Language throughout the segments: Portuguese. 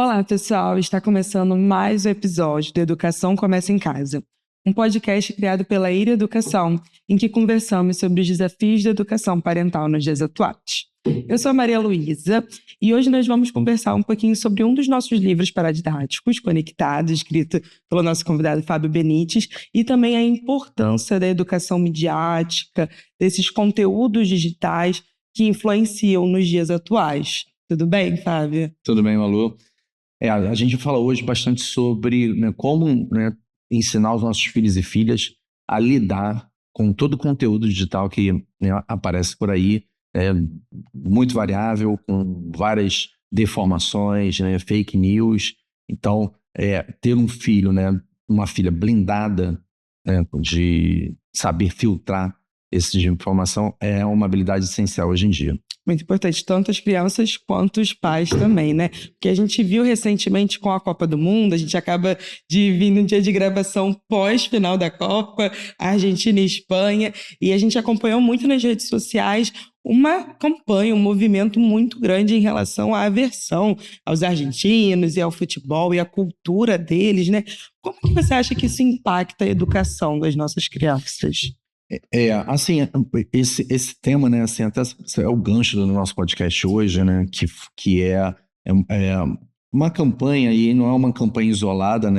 Olá, pessoal! Está começando mais um episódio do Educação Começa em Casa, um podcast criado pela IRA Educação, em que conversamos sobre os desafios da educação parental nos dias atuais. Eu sou a Maria Luísa e hoje nós vamos conversar um pouquinho sobre um dos nossos livros paradidáticos, Conectados, escrito pelo nosso convidado Fábio Benites, e também a importância da educação midiática, desses conteúdos digitais que influenciam nos dias atuais. Tudo bem, Fábio? Tudo bem, Malu? A gente fala hoje bastante sobre como ensinar os nossos filhos e filhas a lidar com todo o conteúdo digital que aparece por aí, muito variável, com várias deformações, fake news. Então, ter um filho, uma filha blindada, de saber filtrar esse tipo de informação é uma habilidade essencial hoje em dia. Muito importante, tanto as crianças quanto os pais também, né? Porque a gente viu recentemente com a Copa do Mundo, a gente acaba de vir no dia de gravação pós-final da Copa, Argentina e Espanha, e a gente acompanhou muito nas redes sociais uma campanha, um movimento muito grande em relação à aversão aos argentinos e ao futebol e à cultura deles, né? Como que você acha que isso impacta a educação das nossas crianças? Assim, esse tema, assim, até é o gancho do nosso podcast hoje, que é uma campanha, e não é uma campanha isolada,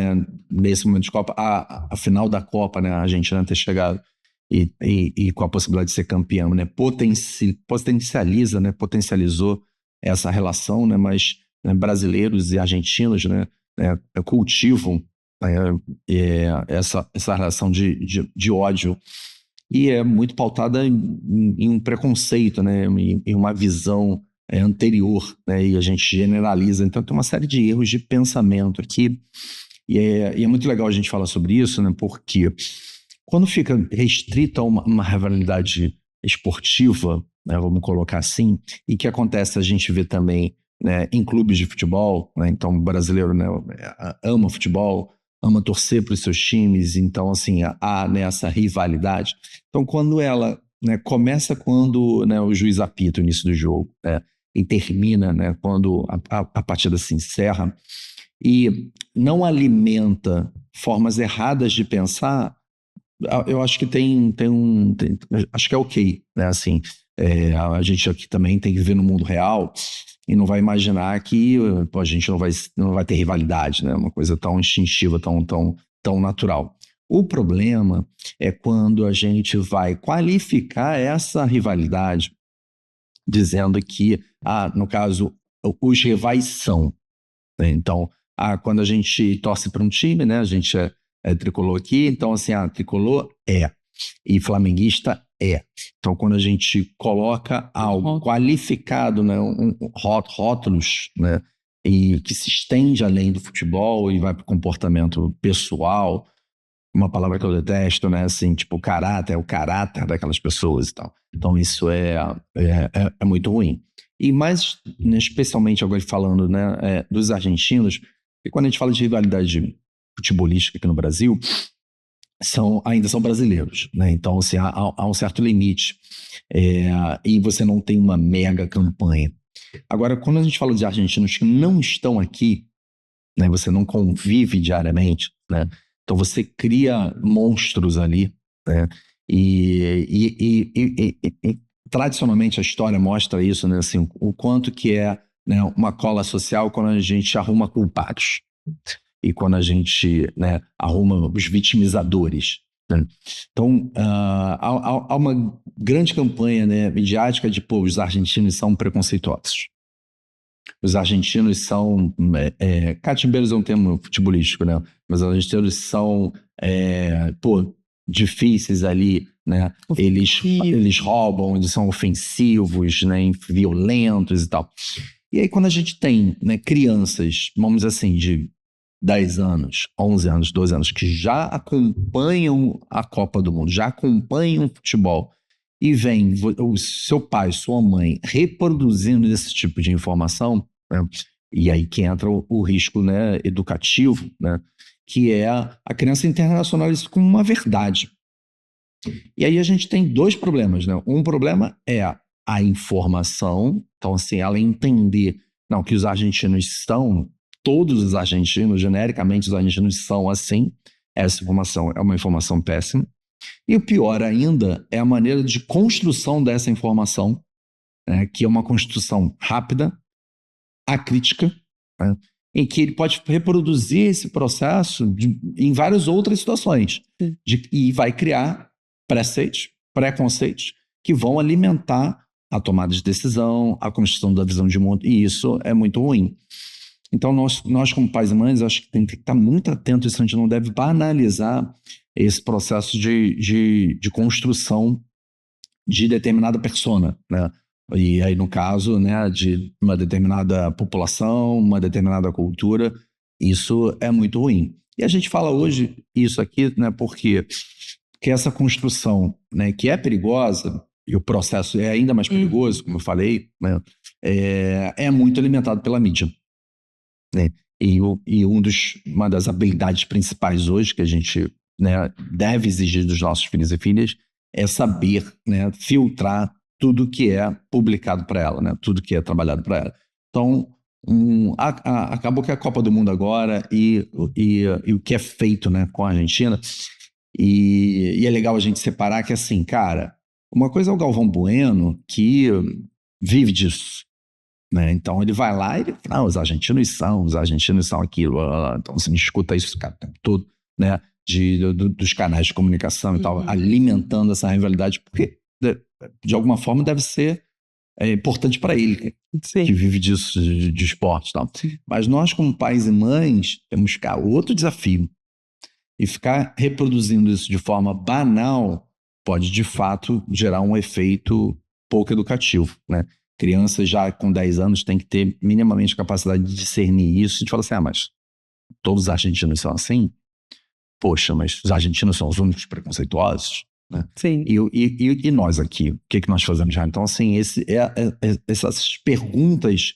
nesse momento de Copa, a final da Copa, a Argentina ter chegado e com a possibilidade de ser campeão, potencializou essa relação, mas brasileiros e argentinos, cultivam essa relação de ódio. E é muito pautada em um preconceito, em uma visão anterior, e a gente generaliza. Então tem uma série de erros de pensamento aqui, e é muito legal a gente falar sobre isso, porque quando fica restrito a uma rivalidade esportiva, vamos colocar assim, e que acontece, a gente vê também em clubes de futebol, então o brasileiro ama futebol, ama torcer para os seus times, então assim, há essa rivalidade. Então quando ela começa quando o juiz apita o início do jogo, e termina quando a partida se encerra, e não alimenta formas erradas de pensar, eu acho que acho que é ok, assim, a gente aqui também tem que viver no mundo real e não vai imaginar que a gente não vai ter rivalidade, uma coisa tão instintiva, tão natural. O problema é quando a gente vai qualificar essa rivalidade dizendo que, no caso, os rivais são. Então, quando a gente torce para um time, a gente é tricolor aqui, então assim, tricolor e flamenguista é. Então, quando a gente coloca algo qualificado, rótulos, e que se estende além do futebol e vai para o comportamento pessoal, uma palavra que eu detesto, assim, tipo o caráter daquelas pessoas e tal. Então, isso é muito ruim. E mais, especialmente agora falando dos argentinos, e quando a gente fala de rivalidade futebolística aqui no Brasil, ainda são brasileiros, então assim, há um certo limite, e você não tem uma mega campanha. Agora, quando a gente fala de argentinos que não estão aqui, você não convive diariamente, então você cria monstros ali, e tradicionalmente a história mostra isso, assim, o quanto que é uma cola social quando a gente arruma culpados. E quando a gente arruma os vitimizadores. Então, há uma grande campanha midiática de, os argentinos são preconceituosos. Os argentinos são... catimbeiros é um termo futebolístico, mas os argentinos são, difíceis ali, eles roubam, eles são ofensivos, violentos e tal. E aí, quando a gente tem crianças, vamos dizer assim, de 10 anos, 11 anos, 12 anos, que já acompanham a Copa do Mundo, já acompanham o futebol, e vem o seu pai, sua mãe, reproduzindo esse tipo de informação, e aí que entra o risco educativo, que é a criança internacionaliza isso como uma verdade. E aí a gente tem dois problemas. Um problema é a informação, então assim, ela entender que os argentinos são todos os argentinos, genericamente os argentinos são assim. Essa informação é uma informação péssima. E o pior ainda é a maneira de construção dessa informação, né, que é uma construção rápida, acrítica, né, em que ele pode reproduzir esse processo em várias outras situações. E vai criar preconceitos que vão alimentar a tomada de decisão, a construção da visão de mundo, e isso é muito ruim. Então, nós como pais e mães, acho que tem que estar muito atento a isso. A gente não deve banalizar esse processo de construção de determinada persona, né? E aí, no caso, né, de uma determinada população, uma determinada cultura, isso é muito ruim. E a gente fala hoje isso aqui, né, porque essa construção, né, que é perigosa, e o processo é ainda mais perigoso, como eu falei, né, é muito alimentado pela mídia. Né? E uma das habilidades principais hoje que a gente, né, deve exigir dos nossos filhos e filhas é saber, né, filtrar tudo que é publicado para ela, né, tudo que é trabalhado para ela. Então, acabou que a Copa do Mundo agora e o que é feito, né, com a Argentina, e é legal a gente separar que, assim, cara, uma coisa é o Galvão Bueno, que vive disso, né? Então ele vai lá e ele fala, os argentinos são aquilo. Então você escuta isso o tempo todo, né? Dos canais de comunicação e tal, alimentando essa rivalidade, porque de alguma forma deve ser importante para ele, que vive disso, de esporte e tal. Mas nós, como pais e mães, temos que outro desafio. E ficar reproduzindo isso de forma banal pode, de fato, gerar um efeito pouco educativo, né? Crianças já com 10 anos têm que ter minimamente capacidade de discernir isso e de falar assim, mas todos os argentinos são assim? Poxa, mas os argentinos são os únicos preconceituosos? Né? Sim. E nós aqui, o que nós fazemos já? Então, assim, essas perguntas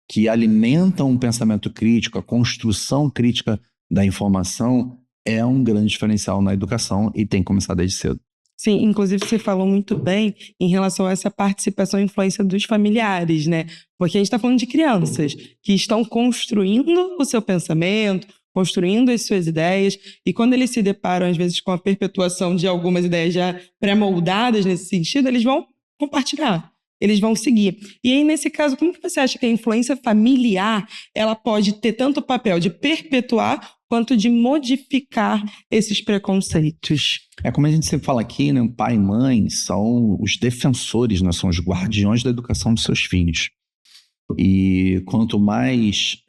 que alimentam o pensamento crítico, a construção crítica da informação é um grande diferencial na educação e tem que começar desde cedo. Sim, inclusive você falou muito bem em relação a essa participação e influência dos familiares, né? Porque a gente está falando de crianças que estão construindo o seu pensamento, construindo as suas ideias, e quando eles se deparam, às vezes, com a perpetuação de algumas ideias já pré-moldadas nesse sentido, eles vão compartilhar, eles vão seguir. E aí, nesse caso, como que você acha que a influência familiar ela pode ter tanto o papel de perpetuar quanto de modificar esses preconceitos? Como a gente sempre fala aqui, né, pai e mãe são os defensores, né, são os guardiões da educação dos seus filhos. E quanto mais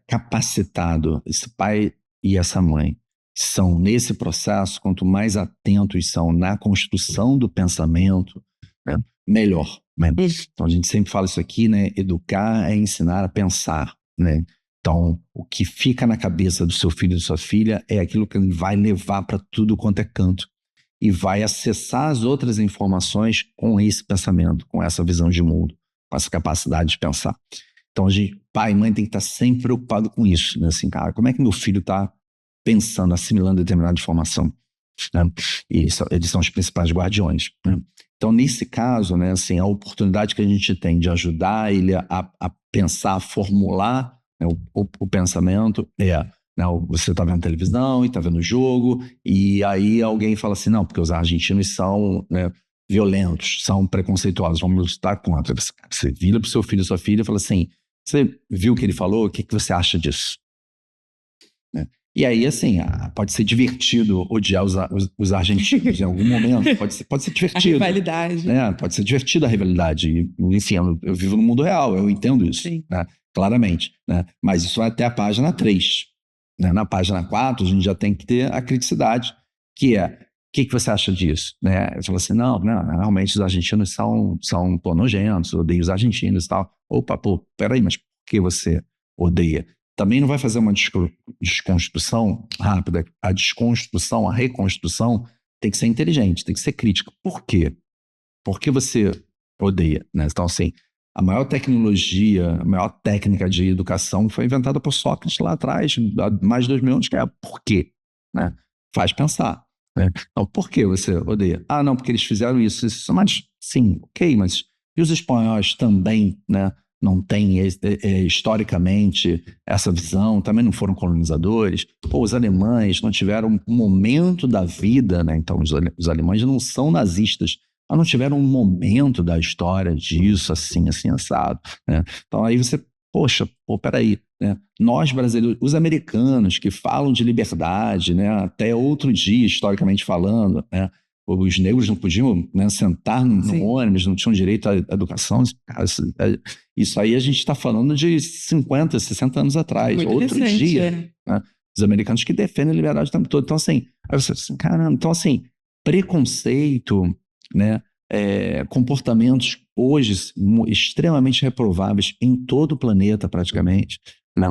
capacitado esse pai e essa mãe são nesse processo, quanto mais atentos são na construção do pensamento, né, melhor. Né? Então a gente sempre fala isso aqui, né? Educar é ensinar a pensar, né? Então, o que fica na cabeça do seu filho e da sua filha é aquilo que ele vai levar para tudo quanto é canto e vai acessar as outras informações com esse pensamento, com essa visão de mundo, com essa capacidade de pensar. Então, pai e mãe tem que estar sempre preocupado com isso, né? Assim, cara, como é que meu filho está pensando, assimilando determinada informação? Né? E eles são os principais guardiões, né? Então, nesse caso, né, assim, a oportunidade que a gente tem de ajudar ele a pensar, a formular, né, o pensamento né, você está vendo televisão e está vendo jogo, e aí alguém fala assim, não, porque os argentinos são, né, violentos, são preconceituosos, vamos lutar contra. Você vira para o seu filho ou sua filha e fala assim, você viu o que ele falou? O que você acha disso? Né? E aí, assim, pode ser divertido odiar os argentinos em algum momento, pode ser divertido. A rivalidade. Né? Pode ser divertida a rivalidade. Enfim, eu vivo no mundo real, eu entendo isso, né? Claramente. Né? Mas isso vai até a página 3. Né? Na página 4, a gente já tem que ter a criticidade, que é, o que você acha disso? Né? Eu falo assim, não, realmente os argentinos são nojentos, eu odeio os argentinos e tal. Opa, peraí, mas por que você odeia? Também não vai fazer uma desconstrução rápida. A desconstrução, a reconstrução tem que ser inteligente, tem que ser crítica. Por quê? Por que você odeia? Né? Então, assim, a maior tecnologia, a maior técnica de educação foi inventada por Sócrates lá atrás, há mais de 2000 anos, que é por quê? Né? Faz pensar. Né? Então, por que você odeia? Ah, não, porque eles fizeram isso. Mas, sim, ok, mas e os espanhóis também, né? não tem historicamente essa visão, também não foram colonizadores. Pô, os alemães não tiveram um momento da vida, né? Então os alemães não são nazistas, mas não tiveram um momento da história disso, assim, assado, né? Então aí você, poxa, peraí, né? Nós brasileiros, os americanos que falam de liberdade, né? Até outro dia, historicamente falando, né? Os negros não podiam, né, sentar no ônibus, não tinham direito à educação. Cara, isso aí a gente está falando de 50, 60 anos atrás. Muito outro recente, dia. Né? Os americanos que defendem a liberdade o tempo todo. Então, assim, aí você assim, caramba, então, assim, preconceito, né, comportamentos hoje extremamente reprováveis em todo o planeta, praticamente, né,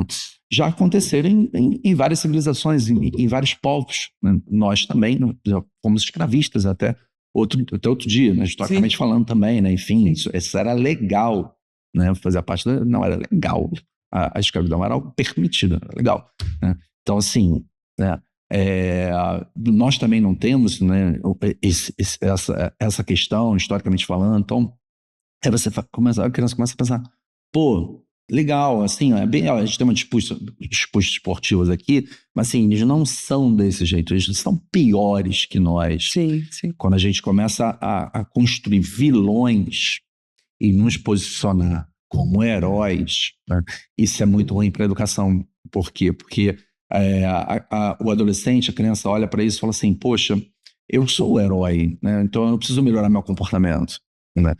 já aconteceram em várias civilizações, em vários povos. Né? Nós também já fomos escravistas até outro dia, né? Historicamente falando também, né? Enfim, isso era legal, né? Fazia parte não, era legal. A escravidão era algo permitido, era legal. Né? Então, assim, né? Nós também não temos, né, essa questão, historicamente falando. Então, a criança começa a pensar, pô, legal, assim, a gente tem uma disputas esportivas aqui, mas assim, eles não são desse jeito, eles são piores que nós. Sim. Quando a gente começa a construir vilões e nos posicionar como heróis, né? Isso é muito ruim para a educação. Por quê? Porque o adolescente, a criança olha para isso e fala assim, poxa, eu sou o herói, né? Então eu preciso melhorar meu comportamento, né?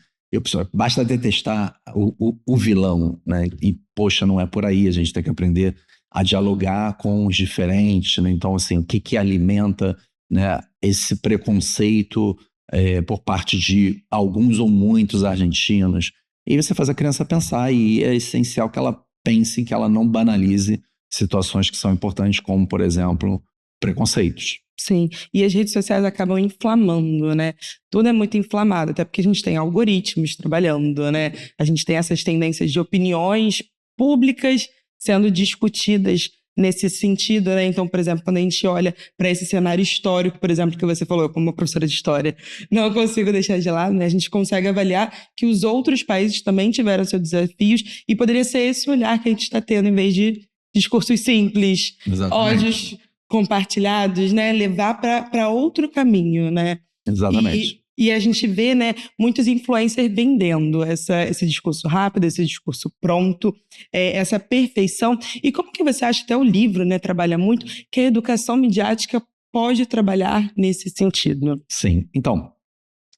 Basta detestar o vilão, né? E, poxa, não é por aí. A gente tem que aprender a dialogar com os diferentes, né? Então, assim, o que alimenta, né, esse preconceito por parte de alguns ou muitos argentinos? E você faz a criança pensar, e é essencial que ela pense, que ela não banalize situações que são importantes, como, por exemplo, preconceitos. Sim, e as redes sociais acabam inflamando, né? Tudo é muito inflamado, até porque a gente tem algoritmos trabalhando, né? A gente tem essas tendências de opiniões públicas sendo discutidas nesse sentido, né? Então, por exemplo, quando a gente olha para esse cenário histórico, por exemplo, que você falou, eu como uma professora de história, não consigo deixar de lado, né? A gente consegue avaliar que os outros países também tiveram seus desafios e poderia ser esse olhar que a gente está tendo, em vez de discursos simples, ódios compartilhados, né? Levar para outro caminho, né? Exatamente. E a gente vê, né, muitos influencers vendendo esse discurso rápido, esse discurso pronto, essa perfeição. E como que você acha, até o livro, né, trabalha muito, que a educação midiática pode trabalhar nesse sentido? Sim. Então,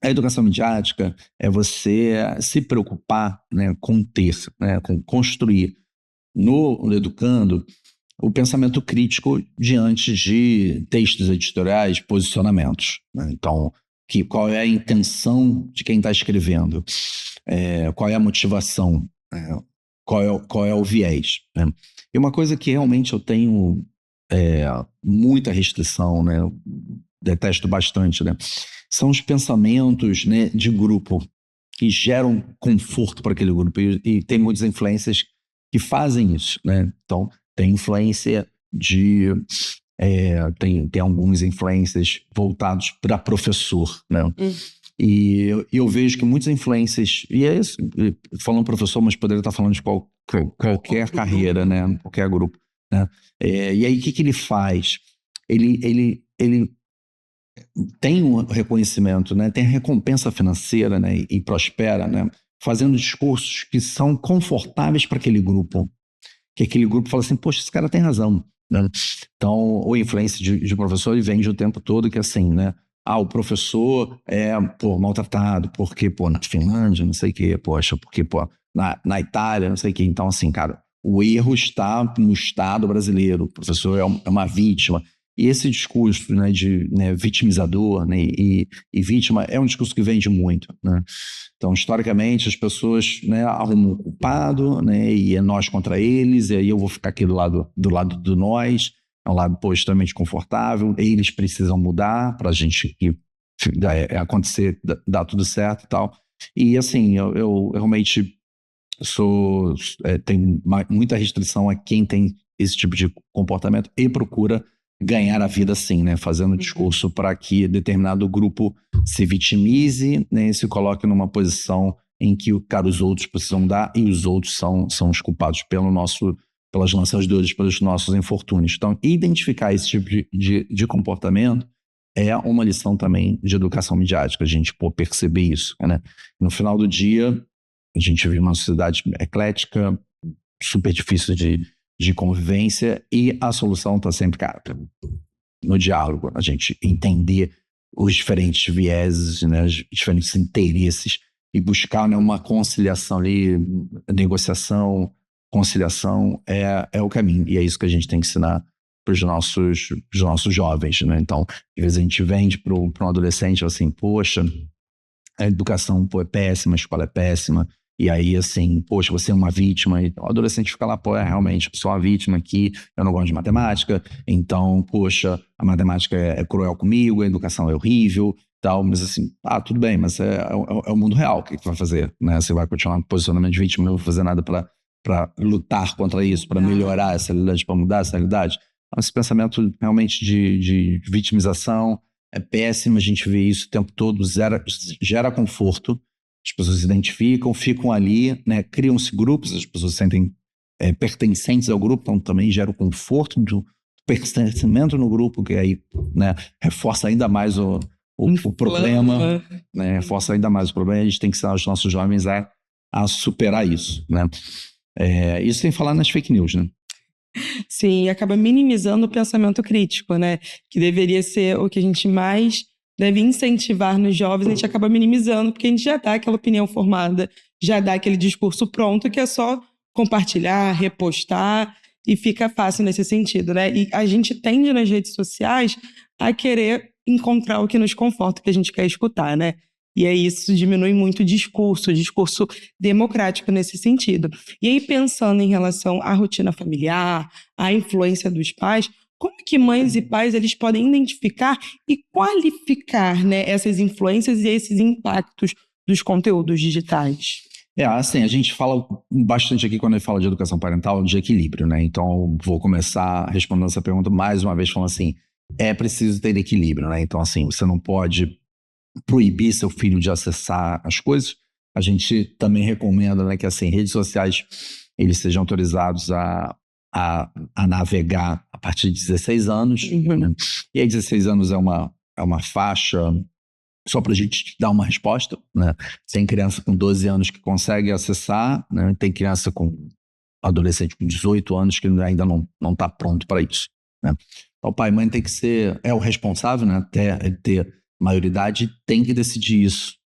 a educação midiática é você se preocupar, né, com ter, né, com construir no educando o pensamento crítico diante de textos editoriais, posicionamentos. Né? Então, qual é a intenção de quem está escrevendo? Qual é a motivação? Qual é o viés? Né? E uma coisa que realmente eu tenho muita restrição, né? Eu detesto bastante, né? São os pensamentos, né, de grupo que geram conforto para aquele grupo. E tem muitas influências que fazem isso, né? Então, tem influência tem alguns influências voltados para professor, né? E eu vejo que muitas influências, e é isso, falando professor, mas poderia estar falando de qualquer carreira, né? Qualquer grupo, né? E aí, o que ele faz? Ele tem um reconhecimento, né? Tem recompensa financeira, né? E prospera, né? Fazendo discursos que são confortáveis para aquele grupo. Que aquele grupo fala assim, poxa, esse cara tem razão. Né? Então, o influência de professor, ele vende o tempo todo que assim, né? O professor é, maltratado, porque, na Finlândia, não sei o quê, poxa, porque, na Itália, não sei o quê. Então, assim, cara, o erro está no Estado brasileiro, o professor é uma vítima. E esse discurso, né, vitimizador, né, e vítima é um discurso que vende muito, né? Então, historicamente, as pessoas, né, arrumam um culpado, né, e é nós contra eles, e aí eu vou ficar aqui do lado do nós, é um lado extremamente confortável, eles precisam mudar para a gente acontecer, dar tudo certo e tal. E assim, eu realmente tenho muita restrição a quem tem esse tipo de comportamento e procura ganhar a vida assim, né? Fazendo discurso para que determinado grupo se vitimize, né? E se coloque numa posição em que, cara, os outros precisam dar e os outros são os culpados pelas nossas dores, pelos nossos infortúnios. Então, identificar esse tipo de comportamento é uma lição também de educação midiática, a gente perceber isso, né? No final do dia, a gente vive uma sociedade eclética, super difícil de convivência, e a solução está sempre, cara, no diálogo, a gente entender os diferentes vieses, né, os diferentes interesses e buscar, né, uma conciliação ali, negociação, conciliação é o caminho, e é isso que a gente tem que ensinar para os nossos jovens, né? Então, às vezes a gente vende para um adolescente assim, poxa, a educação é péssima, a escola é péssima, e aí assim, poxa, você é uma vítima, e o adolescente fica lá, realmente, eu sou uma vítima aqui, eu não gosto de matemática, então, poxa, a matemática é cruel comigo, a educação é horrível, tal, mas assim, tudo bem, mas é o mundo real, o que você vai fazer, né? Você vai continuar no posicionamento de vítima, não vou fazer nada para lutar contra isso, para melhorar essa realidade, para mudar essa realidade. Esse pensamento realmente de vitimização é péssimo, a gente vê isso o tempo todo, gera conforto, as pessoas se identificam, ficam ali, né, criam-se grupos, as pessoas se sentem pertencentes ao grupo, então também gera o conforto do pertencimento no grupo, que aí, né, reforça ainda mais o problema, né, reforça ainda mais o problema, a gente tem que ensinar os nossos jovens a superar isso, né? Isso sem falar nas fake news, né? Sim, acaba minimizando o pensamento crítico, né? Que deveria ser o que a gente mais deve incentivar nos jovens, a gente acaba minimizando, porque a gente já dá aquela opinião formada, já dá aquele discurso pronto, que é só compartilhar, repostar, e fica fácil nesse sentido, né? E a gente tende nas redes sociais a querer encontrar o que nos conforta, o que a gente quer escutar, né? E aí isso diminui muito o discurso democrático nesse sentido. E aí, pensando em relação à rotina familiar, à influência dos pais, como que mães e pais eles podem identificar e qualificar, né, essas influências e esses impactos dos conteúdos digitais? Assim, a gente fala bastante aqui quando a gente fala de educação parental de equilíbrio, né? Então, vou começar respondendo essa pergunta mais uma vez falando assim, é preciso ter equilíbrio, né? Então, assim, você não pode proibir seu filho de acessar as coisas. A gente também recomenda, né, que assim, redes sociais eles sejam autorizados a navegar a partir de 16 anos. Né? E aí 16 anos é uma faixa só para a gente dar uma resposta. Né? Tem criança com 12 anos que consegue acessar, né? Tem criança com adolescente com 18 anos que ainda não está pronto para isso. Né? Então, o pai e mãe tem que ser o responsável, né, até ele ter maioridade, tem que decidir isso,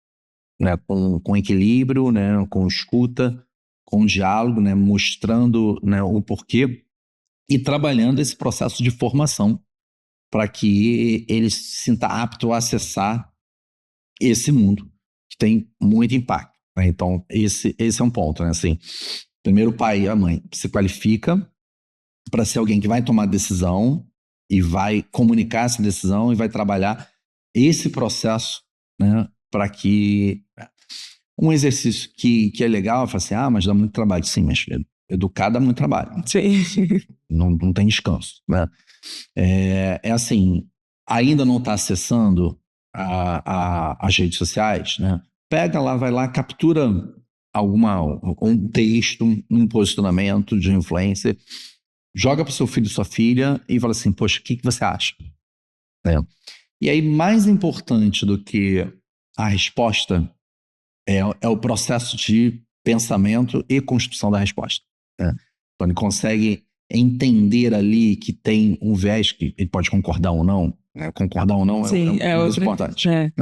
né, com equilíbrio, né, com escuta, com diálogo, né, mostrando, né, o porquê e trabalhando esse processo de formação para que ele se sinta apto a acessar esse mundo que tem muito impacto. Né? Então, esse é um ponto. Né? Assim, primeiro, o pai e a mãe se qualifica para ser alguém que vai tomar decisão e vai comunicar essa decisão e vai trabalhar esse processo, né, para que um exercício que é legal, fala assim, mas dá muito trabalho. Sim, mas educar dá muito trabalho. Sim. Não tem descanso. Né? Assim, ainda não está acessando as redes sociais, né? Pega lá, vai lá, captura um texto, um posicionamento de influencer, joga para o seu filho e sua filha e fala assim, poxa, o que você acha? E aí, mais importante do que a resposta é o processo de pensamento e construção da resposta. Né? Então, ele consegue entender ali que tem um viés que ele pode concordar ou não. Né? Concordar ou não Sim, é muito importante. Né?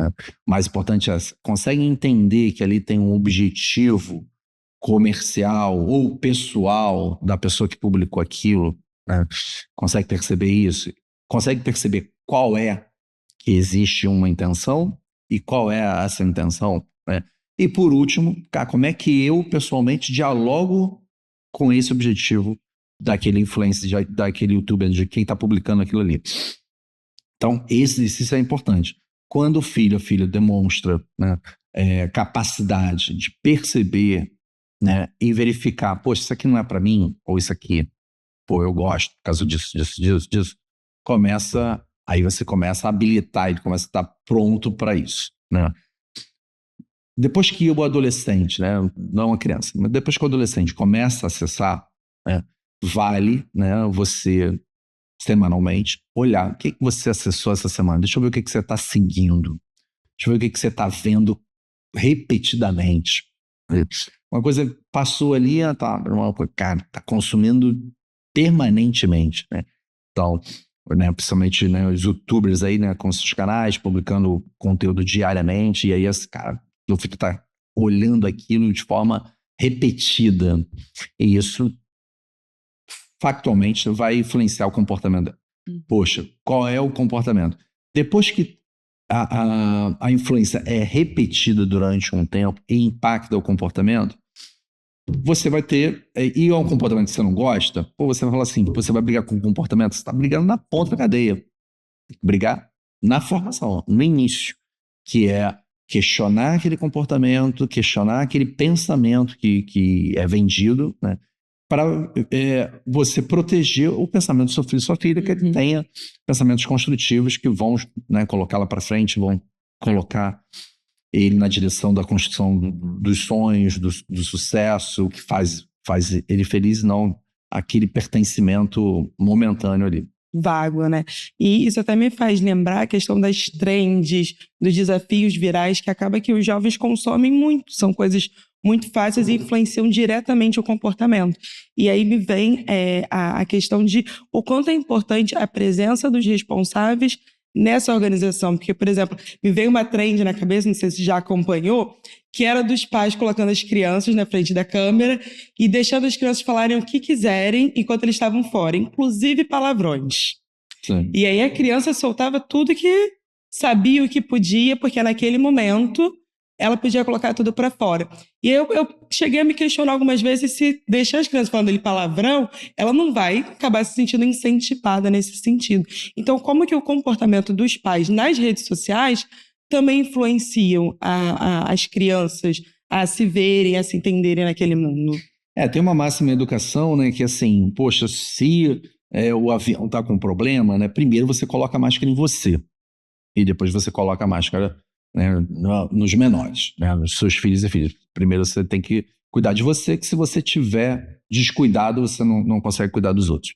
O mais importante é consegue entender que ali tem um objetivo comercial ou pessoal da pessoa que publicou aquilo. Né? Consegue perceber isso? Consegue perceber qual é que existe uma intenção e qual é essa intenção, né? E por último, como é que eu pessoalmente dialogo com esse objetivo daquele influencer, daquele youtuber, de quem está publicando aquilo ali. Então, isso é importante. Quando o filho, a filha demonstra, né, capacidade de perceber, né, e verificar, poxa, isso aqui não é para mim, ou isso aqui, eu gosto por causa disso, aí você começa a habilitar, ele começa a estar pronto para isso. Né? depois que o adolescente, né, não a criança, mas depois que o adolescente começa a acessar, né, vale, né, você semanalmente olhar o que você acessou essa semana. Deixa eu ver o que você está seguindo. Deixa eu ver o que você está vendo repetidamente. Uma coisa passou ali, cara, tá consumindo permanentemente, né? Então, né, principalmente, né, os youtubers aí, né, com seus canais, publicando conteúdo diariamente, e aí esse cara, eu fico olhando aquilo de forma repetida. E isso, factualmente, vai influenciar o comportamento dela. Poxa, qual é o comportamento? Depois que a influência é repetida durante um tempo e impacta o comportamento, você vai ter, e é um comportamento que você não gosta, ou você vai falar assim, você vai brigar com o comportamento, você está brigando na ponta da cadeia. Tem que brigar na formação, no início, que é questionar aquele comportamento, questionar aquele pensamento que é vendido, né? Para você proteger o pensamento do seu filho e sua filha, que ele tenha pensamentos construtivos que vão, né, colocá-la para frente, vão colocar ele na direção da construção dos sonhos, do sucesso, que faz ele feliz, não aquele pertencimento momentâneo ali. Vago, né? E isso até me faz lembrar a questão das trends, dos desafios virais, que acaba que os jovens consomem muito, são coisas muito fáceis e influenciam diretamente o comportamento. E aí me vem a questão de o quanto é importante a presença dos responsáveis nessa organização. Porque, por exemplo, me veio uma trend na cabeça, não sei se já acompanhou, que era dos pais colocando as crianças na frente da câmera e deixando as crianças falarem o que quiserem enquanto eles estavam fora, inclusive palavrões. Sim. E aí a criança soltava tudo que sabia o que podia, porque naquele momento ela podia colocar tudo para fora. E eu cheguei a me questionar algumas vezes se deixar as crianças falando de palavrão, ela não vai acabar se sentindo incentivada nesse sentido. Então, como que o comportamento dos pais nas redes sociais também influenciam as crianças a se verem, a se entenderem naquele mundo? Tem uma máxima em educação, né, que assim, poxa, se o avião está com problema, né, primeiro você coloca a máscara em você e depois você coloca a máscara, né, nos menores, né, nos seus filhos e filhas. Primeiro você tem que cuidar de você, que se você tiver descuidado, você não consegue cuidar dos outros.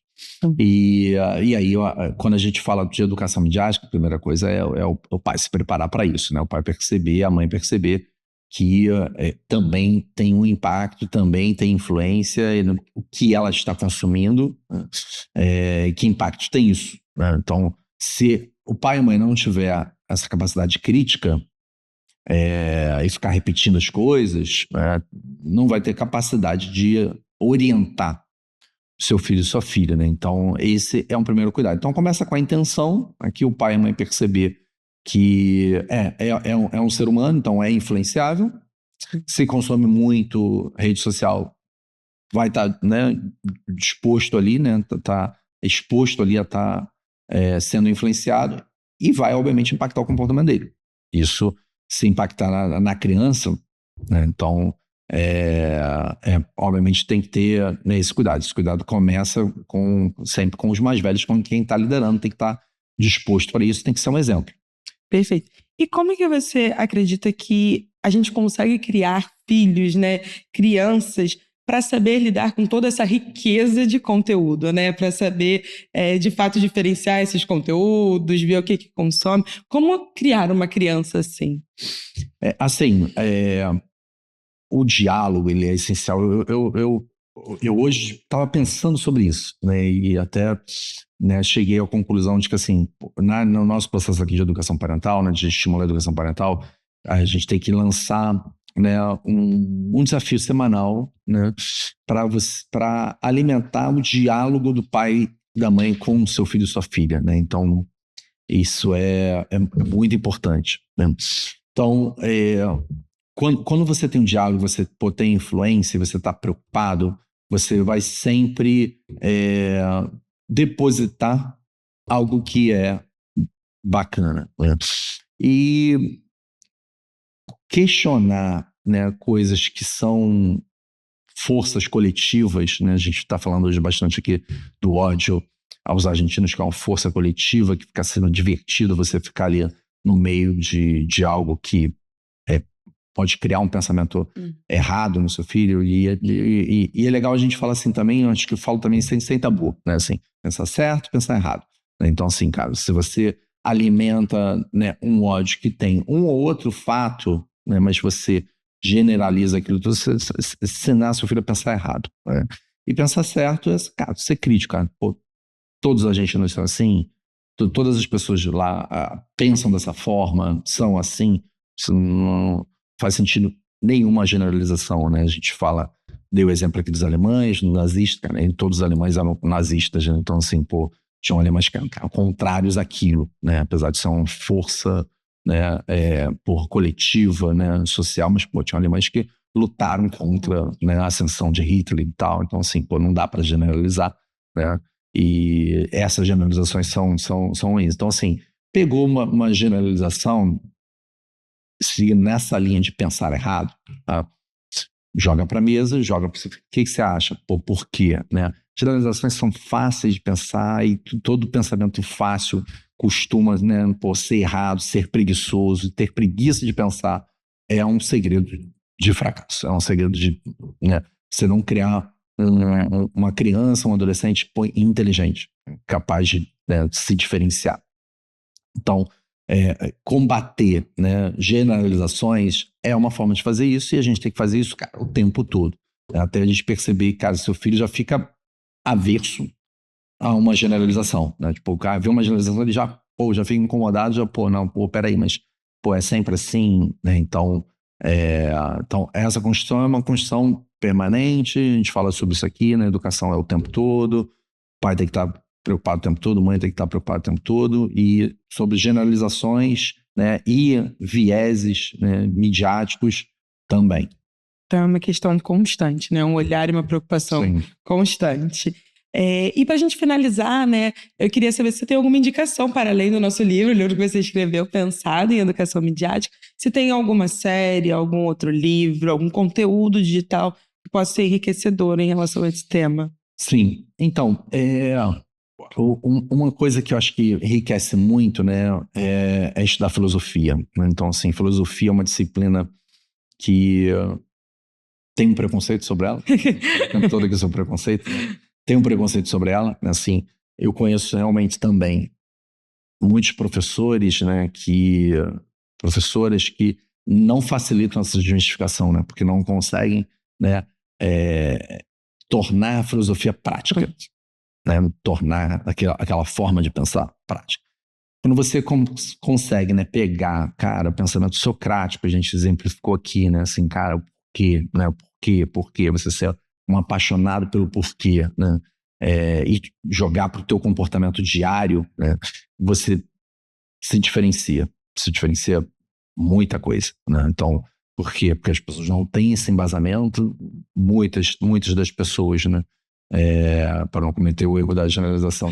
E aí, quando a gente fala de educação midiática, a primeira coisa é o pai se preparar para isso, né? O pai perceber, a mãe perceber que também tem um impacto, também tem influência no que ela está consumindo, que impacto tem isso, né? Então, se o pai e a mãe não tiver essa capacidade crítica e ficar repetindo as coisas, não vai ter capacidade de orientar seu filho e sua filha, né? Então, esse é um primeiro cuidado. Então, começa com a intenção, aqui o pai e a mãe perceber que é um ser humano, então é influenciável. Se consome muito rede social, vai estar, né, disposto ali, né? Tá exposto ali a estar sendo influenciado e vai, obviamente, impactar o comportamento dele. Isso, se impactar na criança, né? Então, obviamente tem que ter, né, esse cuidado. Esse cuidado começa sempre com os mais velhos, com quem está liderando, tem que estar disposto para isso, tem que ser um exemplo. Perfeito. E como é que você acredita que a gente consegue criar filhos, né, crianças, para saber lidar com toda essa riqueza de conteúdo, né? Para saber, de fato, diferenciar esses conteúdos, ver o que consome. Como criar uma criança assim? O diálogo, ele é essencial. Eu hoje estava pensando sobre isso, né? E até, né, cheguei à conclusão de que, assim, no nosso processo aqui de educação parental, né, de estimular a educação parental, a gente tem que lançar, né, um desafio semanal, né, para alimentar o diálogo do pai e da mãe com o seu filho e sua filha, né? Então, isso é muito importante, né? Então, quando você tem um diálogo, você tem influência, você está preocupado, você vai sempre depositar algo que é bacana, né? E questionar, né, coisas que são forças coletivas, né? A gente está falando hoje bastante aqui do ódio aos argentinos, que é uma força coletiva, que fica sendo divertido você ficar ali no meio de algo que pode criar um pensamento errado no seu filho. E é legal a gente falar assim também, acho que eu falo também sem tabu, né? Assim, pensar certo, pensar errado. Né? Então, assim, cara, se você alimenta, né, um ódio que tem um ou outro fato, né, mas você generaliza aquilo tudo, você ensinar seu filho a pensar errado. Né? E pensar certo é, cara, ser crítico, cara. Pô, todos a gente não são assim, todas as pessoas de lá pensam dessa forma, são assim, isso não faz sentido nenhuma generalização, né? A gente fala, deu o exemplo aqui dos alemães, do nazista, né? E todos os alemães eram nazistas, né? Então assim, pô, tinham alemães que eram contrários àquilo, né? Apesar de ser uma força, né, por coletiva, né, social, mas pô, tinham alemães que lutaram contra, né, a ascensão de Hitler e tal, então assim, pô, não dá para generalizar, né? E essas generalizações são ruins. Então, assim, pegou uma generalização, se nessa linha de pensar errado, tá? Joga para a mesa, joga para você. O que você acha? Pô, por quê? Né? Generalizações são fáceis de pensar e todo pensamento fácil costuma, né, pô, ser errado, ser preguiçoso. Ter preguiça de pensar é um segredo de fracasso. É um segredo de, né, você não criar uma criança, um adolescente inteligente, capaz de, né, se diferenciar. Então, combater, né, generalizações é uma forma de fazer isso e a gente tem que fazer isso, cara, o tempo todo. Até a gente perceber que, cara, seu filho já fica averso a uma generalização, né? Tipo, o cara vê uma generalização, ele já, pô, já fica incomodado, já, pô, não, pô, peraí, mas, pô, é sempre assim, né? Então, essa construção é uma construção permanente, a gente fala sobre isso aqui, né? Educação é o tempo todo, o pai tem que estar preocupado o tempo todo, a mãe tem que estar preocupada o tempo todo, e sobre generalizações, né? E vieses, né, midiáticos também. Então é uma questão constante, né? Um olhar e uma preocupação constante. E para a gente finalizar, né, eu queria saber se você tem alguma indicação para além do nosso livro, o livro que você escreveu, Pensado em Educação Midiática, se tem alguma série, algum outro livro, algum conteúdo digital que possa ser enriquecedor em relação a esse tema. Sim, então, uma coisa que eu acho que enriquece muito, né, é estudar filosofia. Né? Então, assim, filosofia é uma disciplina que tem um preconceito sobre ela, o tempo todo aqui sobre preconceito, tem um preconceito sobre ela, assim, eu conheço realmente também muitos professores, né, professoras que não facilitam essa desmistificação, né, porque não conseguem, né, tornar a filosofia prática, né, tornar aquela forma de pensar prática. Quando você consegue, né, pegar, cara, o pensamento socrático, a gente exemplificou aqui, né, assim, cara, o porquê, né, por quê, você ser um apaixonado pelo porquê, né, e jogar para o teu comportamento diário, né, você se diferencia muita coisa, né, então, por quê? Porque as pessoas não têm esse embasamento, muitas das pessoas, né, para não cometer o erro da generalização,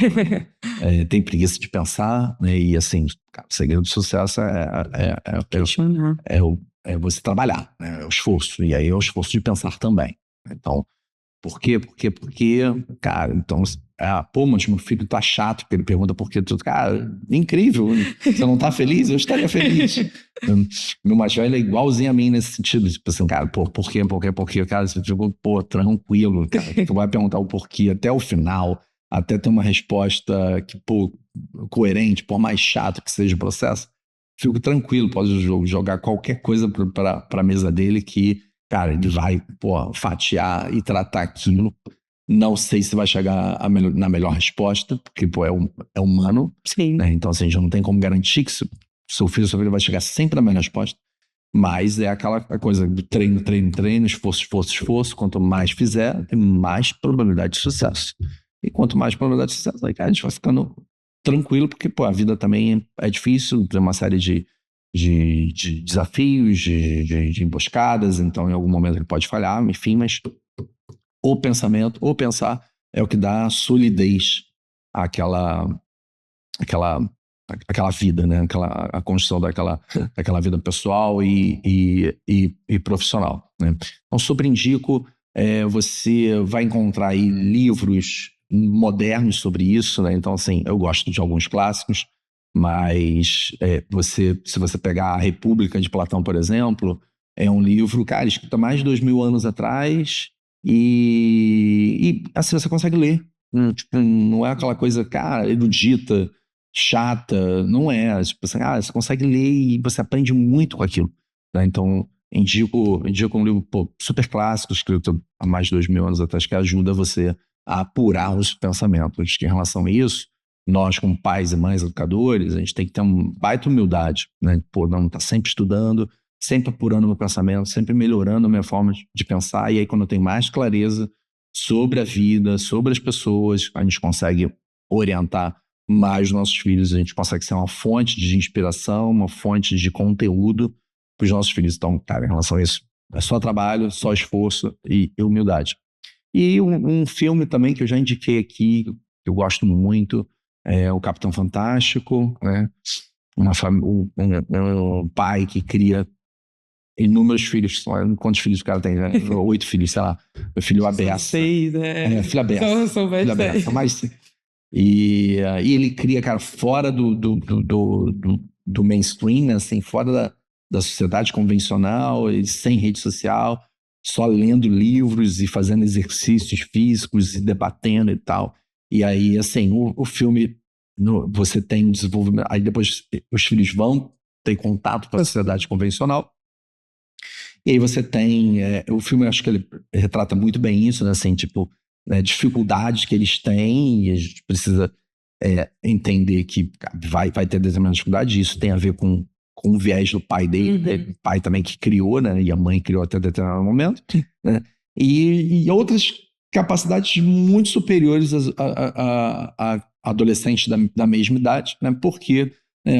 tem preguiça de pensar, né? E assim, cara, o segredo do sucesso é você trabalhar, né? É o esforço, e aí é o esforço de pensar também. Então, por quê? Porque, cara, então, pô, mas meu filho tá chato, porque ele pergunta por quê, tudo, cara, incrível, você não tá feliz? Eu estaria feliz. Meu mais velho é igualzinho a mim nesse sentido, tipo assim, cara, pô, por quê, cara, você ficou, pô, tranquilo, cara, tu vai perguntar o porquê até o final, até ter uma resposta que, pô, coerente, por mais chato que seja o processo, fico tranquilo, pode jogar qualquer coisa pra mesa dele que, cara, ele vai, pô, fatiar e tratar aquilo. Não sei se vai chegar na melhor resposta, porque, pô, é humano. Sim. Né? Então, assim, a gente não tem como garantir que seu filho vai chegar sempre na melhor resposta. Mas é aquela coisa do treino, esforço. Quanto mais fizer, tem mais probabilidade de sucesso. E quanto mais probabilidade de sucesso, aí, cara, a gente vai ficando tranquilo, porque, pô, a vida também é difícil, tem uma série de desafios, de emboscadas, então em algum momento ele pode falhar, enfim, mas o pensamento, ou pensar, é o que dá solidez àquela vida, né? A construção daquela vida pessoal e profissional. Né? Então, super indico, você vai encontrar aí livros modernos sobre isso, né? Então, assim, eu gosto de alguns clássicos, mas se você pegar a República de Platão, por exemplo, É um livro, cara, escrito há mais de 2000 anos atrás e assim, você consegue ler. Tipo, não é aquela coisa, cara, erudita, chata, não é. Tipo assim, você consegue ler e você aprende muito com aquilo, né? Então, indico um livro, pô, super clássico, escrito há mais de 2000 anos atrás, que ajuda você a apurar os pensamentos. Que em relação a isso, nós, como pais e mães educadores, a gente tem que ter uma baita humildade, né? Pô, não, tá sempre estudando, sempre apurando meu pensamento, sempre melhorando a minha forma de pensar, e aí quando eu tenho mais clareza sobre a vida, sobre as pessoas, a gente consegue orientar mais os nossos filhos, a gente consegue ser uma fonte de inspiração, uma fonte de conteúdo para os nossos filhos. Então, cara, em relação a isso, é só trabalho, só esforço e humildade. E um filme também que eu já indiquei aqui, que eu gosto muito, é o Capitão Fantástico, né? Um pai que cria inúmeros filhos. Quantos filhos o cara tem? Né? 8 filhos, sei lá. Meu filho aberto. 6, né? Filho aberto. São Filho aberto. Mais... E ele cria, cara, fora do mainstream, né? Assim, fora da sociedade convencional, sem rede social, só lendo livros e fazendo exercícios físicos e debatendo e tal. E aí, assim, o filme, você tem um desenvolvimento. Aí depois os filhos vão ter contato com a sociedade convencional. E aí você tem... o filme, eu acho que ele retrata muito bem isso, né? Assim, tipo, dificuldades que eles têm, e a gente precisa entender que vai ter determinada dificuldade. Isso tem a ver com o viés do pai dele, o pai também que criou, né? E a mãe criou até determinado momento, né? E outras capacidades muito superiores a adolescentes da mesma idade, né? Porque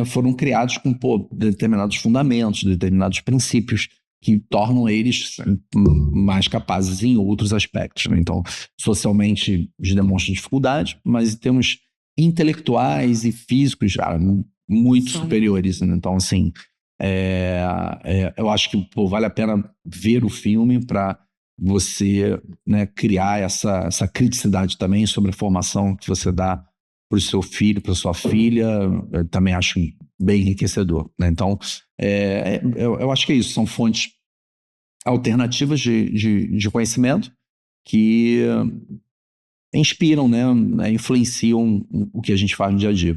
foram criados com determinados fundamentos, determinados princípios que tornam eles mais capazes em outros aspectos, né? Então, socialmente, eles demonstram dificuldade, mas em termos intelectuais e físicos já muito superiores, né? Então, assim, eu acho que vale a pena ver o filme para você, né, criar essa criticidade também sobre a formação que você dá para o seu filho, para sua filha. Eu também acho bem enriquecedor, né? Então, eu acho que é isso. São fontes alternativas de conhecimento que inspiram, né, influenciam o que a gente faz no dia a dia.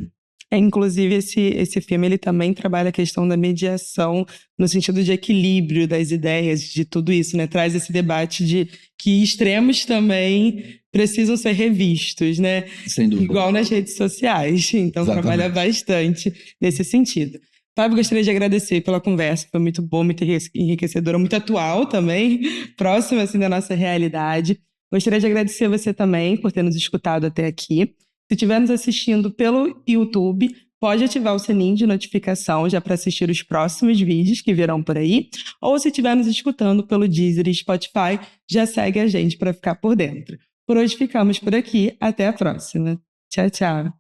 Inclusive, esse filme ele também trabalha a questão da mediação no sentido de equilíbrio das ideias, de tudo isso, né? Traz esse debate de que extremos também precisam ser revistos, né? Sem dúvida. Igual nas redes sociais. Então, exatamente, trabalha bastante nesse sentido. Fábio, gostaria de agradecer pela conversa, foi muito bom, muito enriquecedora, muito atual também, próxima assim da nossa realidade. Gostaria de agradecer você também por ter nos escutado até aqui. Se estiver nos assistindo pelo YouTube, pode ativar o sininho de notificação já para assistir os próximos vídeos que virão por aí. Ou se estiver nos escutando pelo Deezer e Spotify, já segue a gente para ficar por dentro. Por hoje ficamos por aqui. Até a próxima. Tchau, tchau.